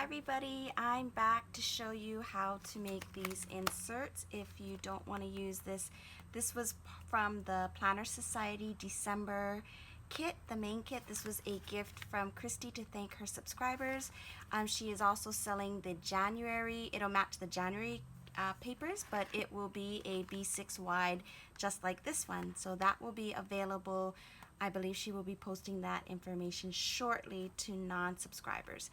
Hi everybody, I'm back to show you how to make these inserts if you don't want to use this. This was from the Planner Society December kit, the main kit. This was a gift from Christy to thank her subscribers. She is also selling the January, it'll match the January papers, but it will be a B6 wide just like this one. So that will be available. I believe she will be posting that information shortly to non-subscribers.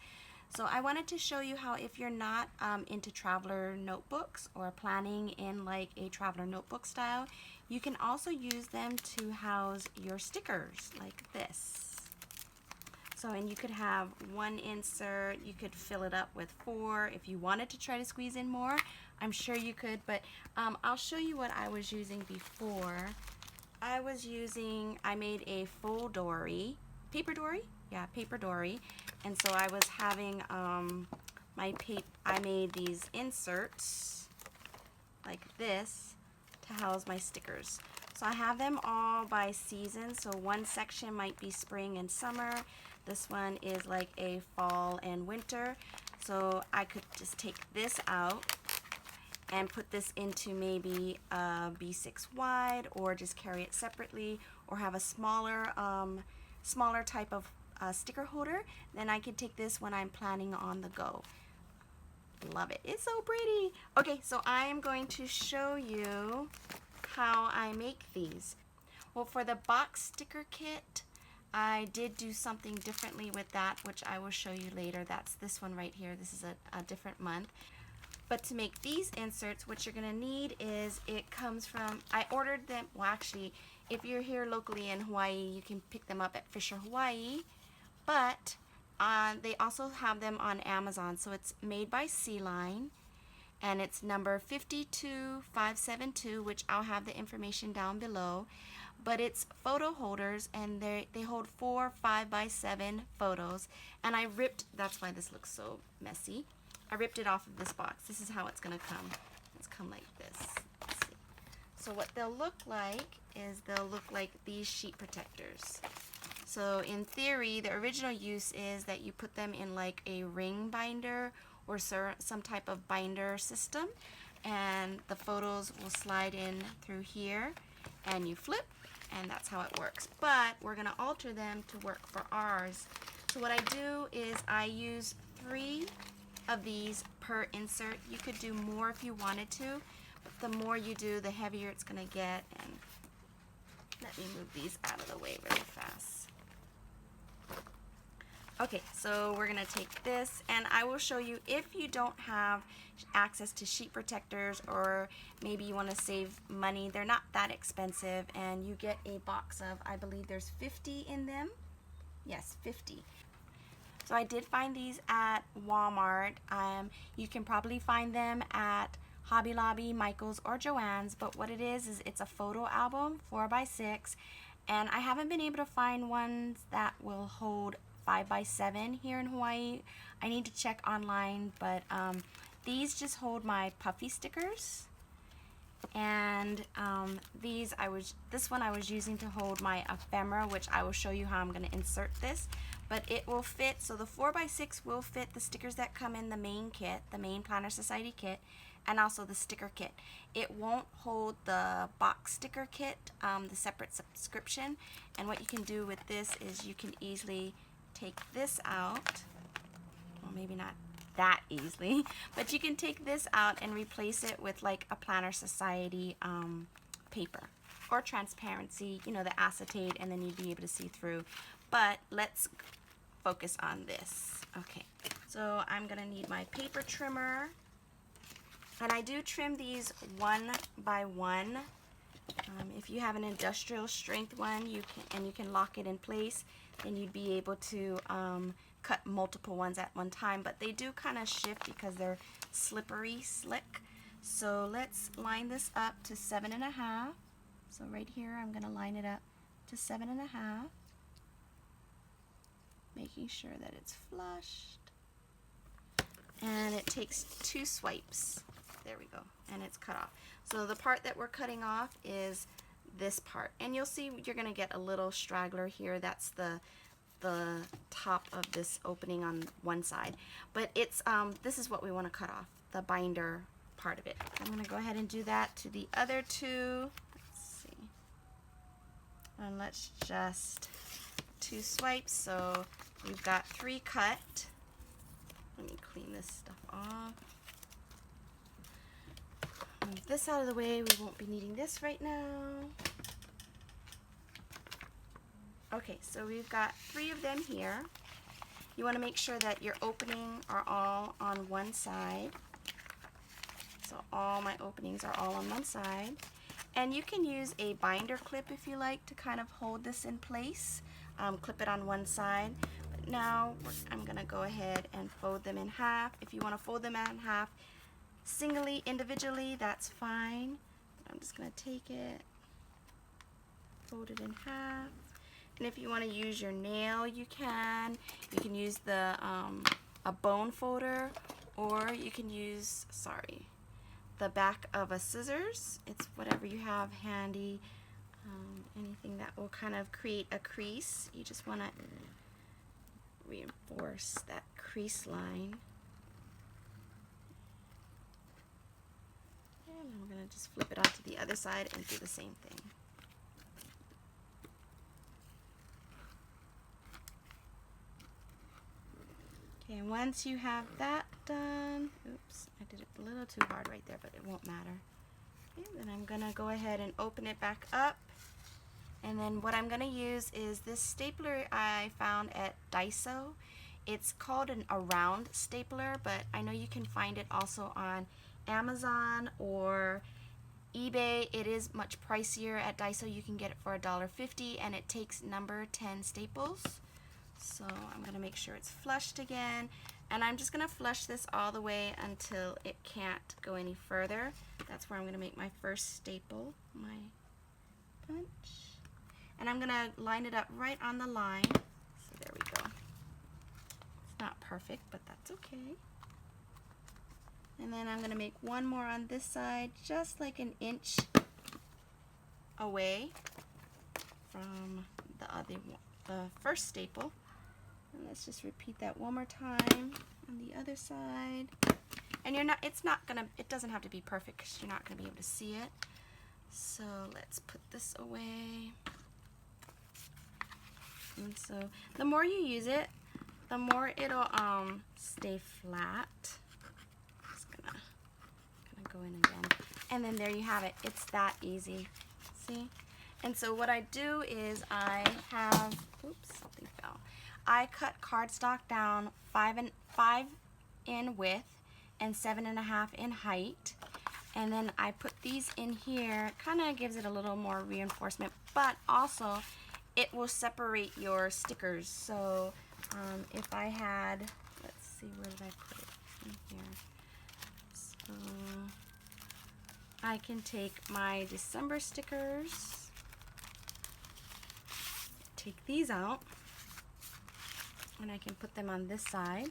So I wanted to show you how, if you're not into traveler notebooks or planning in like a traveler notebook style, you can also use them to house your stickers like this. So, and you could have one insert, you could fill it up with 4 if you wanted to try to squeeze in more. I'm sure you could, but I'll show you what I was using before. I made a full dory, paper dory? Yeah, paper dory. And so I was having I made these inserts like this to house my stickers. So I have them all by season. So one section might be spring and summer. This one is like a fall and winter. So I could just take this out and put this into maybe a B6 wide, or just carry it separately, or have a smaller type of sticker holder. Then I could take this when I'm planning on the go. Love it. It's so pretty. Okay, so I am going to show you how I make these. Well, for the box sticker kit, I did do something differently with that, which I will show you later. That's this one right here. This is a different month. But to make these inserts, what you're going to need is, it comes from, I ordered them, well actually, if you're here locally in Hawaii, you can pick them up at Fisher Hawaii, but they also have them on Amazon. So it's made by Sea Line, and it's number 52572, which I'll have the information down below. But it's photo holders, and they hold 4 5x7 photos, and I ripped, that's why this looks so messy. I ripped it off of this box. This is how it's going to come. It's come like this. Let's see. So what they'll look like is they'll look like these sheet protectors. So in theory, the original use is that you put them in like a ring binder or some type of binder system, and the photos will slide in through here, and you flip, and that's how it works. But we're going to alter them to work for ours. So what I do is I use 3 of these per insert. You could do more if you wanted to, but the more you do, the heavier it's going to get. And let me move these out of the way really fast. Okay, so we're going to take this, and I will show you, if you don't have access to sheet protectors, or maybe you want to save money, they're not that expensive, and you get a box of, I believe there's 50 in them. Yes, 50. So I did find these at Walmart. You can probably find them at Hobby Lobby, Michael's, or Joanns, but what it is it's a photo album, 4x6, and I haven't been able to find ones that will hold 5x7 here in Hawaii. I need to check online, but these just hold my puffy stickers. And this one I was using to hold my ephemera, which I will show you how I'm going to insert this. But it will fit, so the 4x6 will fit the stickers that come in the main kit, the main Planner Society kit, and also the sticker kit. It won't hold the box sticker kit, the separate subscription. And what you can do with this is you can easily take this out. Well, maybe not that easily, but you can take this out and replace it with like a Planner Society paper, or transparency, you know, the acetate, and then you'd be able to see through. But let's focus on this. Okay, so I'm gonna need my paper trimmer, and I do trim these 1 by 1. If you have an industrial strength one, you can lock it in place, then you'd be able to cut multiple ones at one time. But they do kind of shift because they're slippery, slick. So let's line this up to 7.5. So right here, I'm gonna line it up to 7.5. Making sure that it's flushed, and it takes 2 swipes. There we go, and it's cut off. So the part that we're cutting off is this part, and you'll see you're going to get a little straggler here. That's the the top of this opening on one side. But it's this is what we want to cut off, the binder part of it. I'm going to go ahead and do that to the other two. Let's see. And let's just 2 swipes, so we've got 3 cut. Let me clean this stuff off. Move this out of the way. We won't be needing this right now. Okay, so we've got 3 of them here. You want to make sure that your opening are all on one side. So all my openings are all on one side. And you can use a binder clip if you like to kind of hold this in place. Clip it on one side. But now I'm going to go ahead and fold them in half. If you want to fold them in half singly, individually, that's fine. I'm just going to take it, fold it in half. And if you want to use your nail, you can. You can use the a bone folder, or you can use, the back of a scissors. It's whatever you have handy. Anything that will kind of create a crease. You just want to reinforce that crease line. And I'm going to just flip it onto the other side and do the same thing. Okay, and once you have that done, oops, I did it a little too hard right there, but it won't matter. Okay, then I'm going to go ahead and open it back up. And then what I'm going to use is this stapler I found at Daiso. It's called a round stapler, but I know you can find it also on Amazon or eBay. It is much pricier at Daiso. You can get it for $1.50, and it takes number 10 staples. So I'm going to make sure it's flushed again, and I'm just going to flush this all the way until it can't go any further. That's where I'm going to make my first staple, my punch. And I'm going to line it up right on the line. So there we go. It's not perfect, but that's okay. And then I'm going to make one more on this side, just like an inch away from the first staple. And let's just repeat that one more time on the other side. And it doesn't have to be perfect because you're not going to be able to see it. So let's put this away. And so the more you use it, the more it'll stay flat. Just gonna go in again. And then there you have it. It's that easy. See? And so what I do is I have, oops, something fell. I cut cardstock down 5 in width and 7.5 in height. And then I put these in here. Kind of gives it a little more reinforcement, but also it will separate your stickers. So if I had, let's see, where did I put it? In here. So I can take my December stickers, take these out, and I can put them on this side.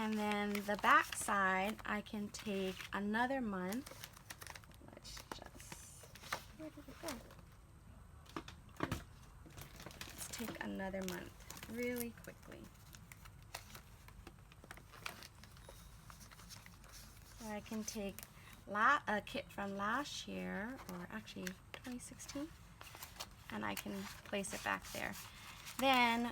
And then the back side, I can take another month. Let's just, where did it go? Let's take another month really quickly. So I can take a kit from last year, or actually 2016, and I can place it back there. Then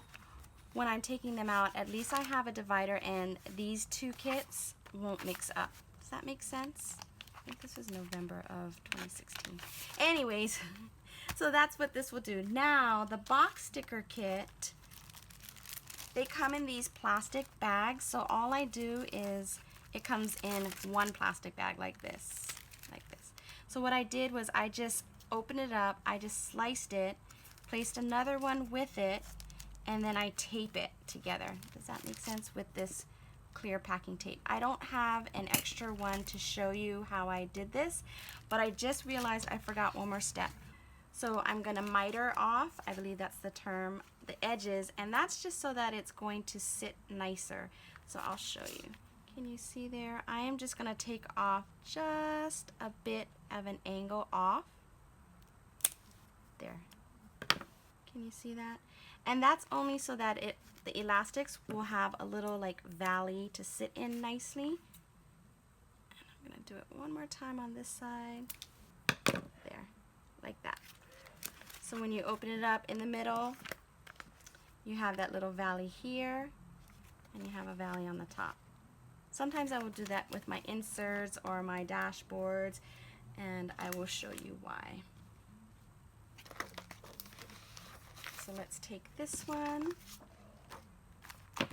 when I'm taking them out, at least I have a divider and these two kits won't mix up. Does that make sense? I think this was November of 2016. Anyways, so that's what this will do. Now, the box sticker kit, they come in these plastic bags, so all I do is, it comes in one plastic bag like this, So what I did was I just opened it up, I just sliced it, placed another one with it, and then I tape it together. Does that make sense? With this clear packing tape. I don't have an extra one to show you how I did this, but I just realized I forgot one more step. So I'm going to miter off, I believe that's the term, the edges, and that's just so that it's going to sit nicer. So I'll show you. Can you see there? I am just going to take off just a bit of an angle off. There. Can you see that? And that's only so that the elastics will have a little like valley to sit in nicely. And I'm gonna do it one more time on this side. There, like that. So when you open it up in the middle, you have that little valley here, and you have a valley on the top. Sometimes I will do that with my inserts or my dashboards, and I will show you why. So let's take this one. So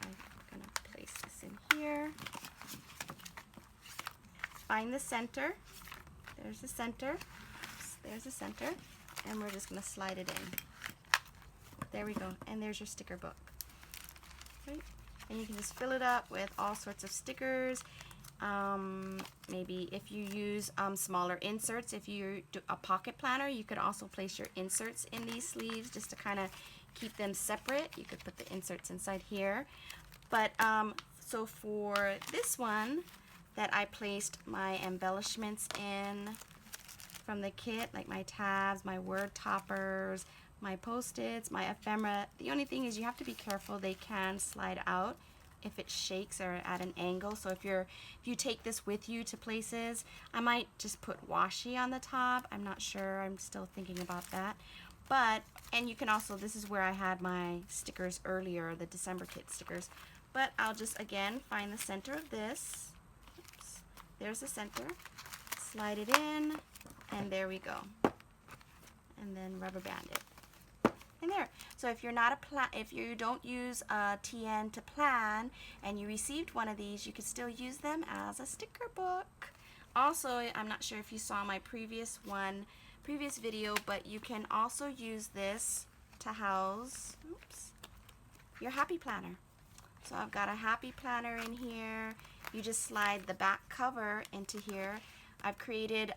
I'm going to place this in here. Find the center. There's the center. Oops, there's the center. And we're just going to slide it in. There we go. And there's your sticker book. Right? And you can just fill it up with all sorts of stickers. Maybe if you use smaller inserts, if you do a pocket planner, you could also place your inserts in these sleeves just to kind of keep them separate. You could put the inserts inside here. But so for this one that I placed my embellishments in from the kit, like my tabs, my word toppers, my post-its, my ephemera. The only thing is you have to be careful. They can slide out if it shakes or at an angle. So if you take this with you to places, I might just put washi on the top. I'm not sure. I'm still thinking about that. But, and you can also, this is where I had my stickers earlier, the December kit stickers. But I'll just, again, find the center of this. Oops. There's the center. Slide it in, and there we go. And then rubber band it. And there. So if you're not if you don't use a TN to plan and you received one of these, you could still use them as a sticker book. Also, I'm not sure if you saw my previous video, but you can also use this to house, your happy planner. So I've got a happy planner in here. You just slide the back cover into here. I've created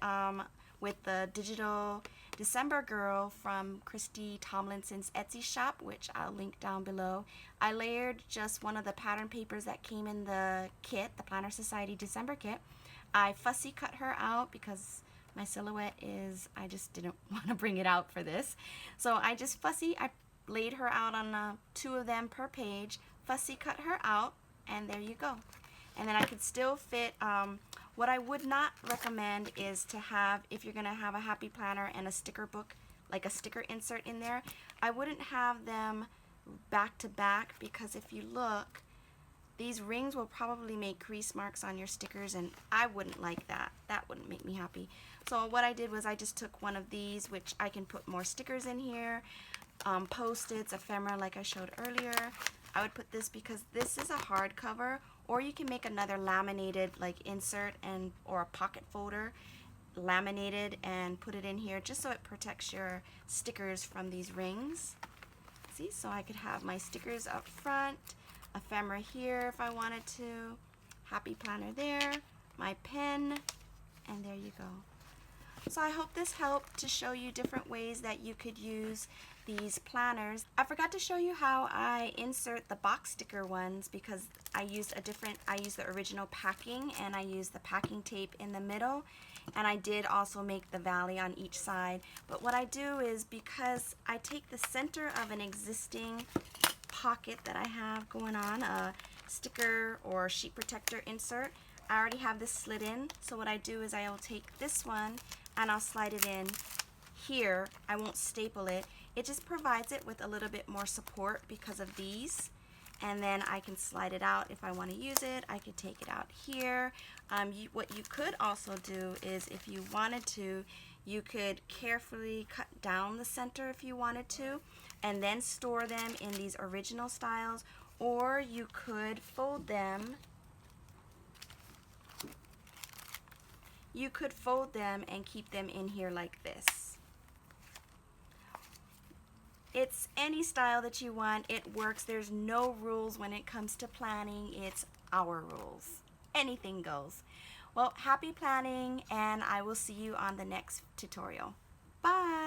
with the digital December Girl from Christy Tomlinson's Etsy shop, which I'll link down below. I layered just one of the pattern papers that came in the kit, the Planner Society December kit. I fussy cut her out because my silhouette is, I just didn't want to bring it out for this. So I laid her out on 2 of them per page, fussy cut her out, and there you go. And then I could still fit, what I would not recommend is to have, if you're going to have a happy planner and a sticker book, like a sticker insert in there, I wouldn't have them back to back, because if you look, these rings will probably make crease marks on your stickers, and I wouldn't like that. That wouldn't make me happy. So what I did was I just took one of these, which I can put more stickers in here, post-its, ephemera like I showed earlier. I would put this because this is a hardcover, or you can make another laminated like insert or a pocket folder laminated and put it in here just so it protects your stickers from these rings. See, so I could have my stickers up front, ephemera here if I wanted to, happy planner there, my pen, and there you go. So I hope this helped to show you different ways that you could use these planners. I forgot to show you how I insert the box sticker ones, because I used the original packing, and I used the packing tape in the middle, and I did also make the valley on each side. But what I do is, because I take the center of an existing pocket that I have going on, a sticker or sheet protector insert, I already have this slid in. So what I do is I will take this one and I'll slide it in here. I won't staple it. It just provides it with a little bit more support because of these. And then I can slide it out if I want to use it. I could take it out here. What you could also do is, if you wanted to, you could carefully cut down the center if you wanted to, and then store them in these original styles, or you could fold them. You could fold them and keep them in here like this. It's any style that you want. It works. There's no rules when it comes to planning. It's our rules. Anything goes. Well, happy planning, and I will see you on the next tutorial. Bye!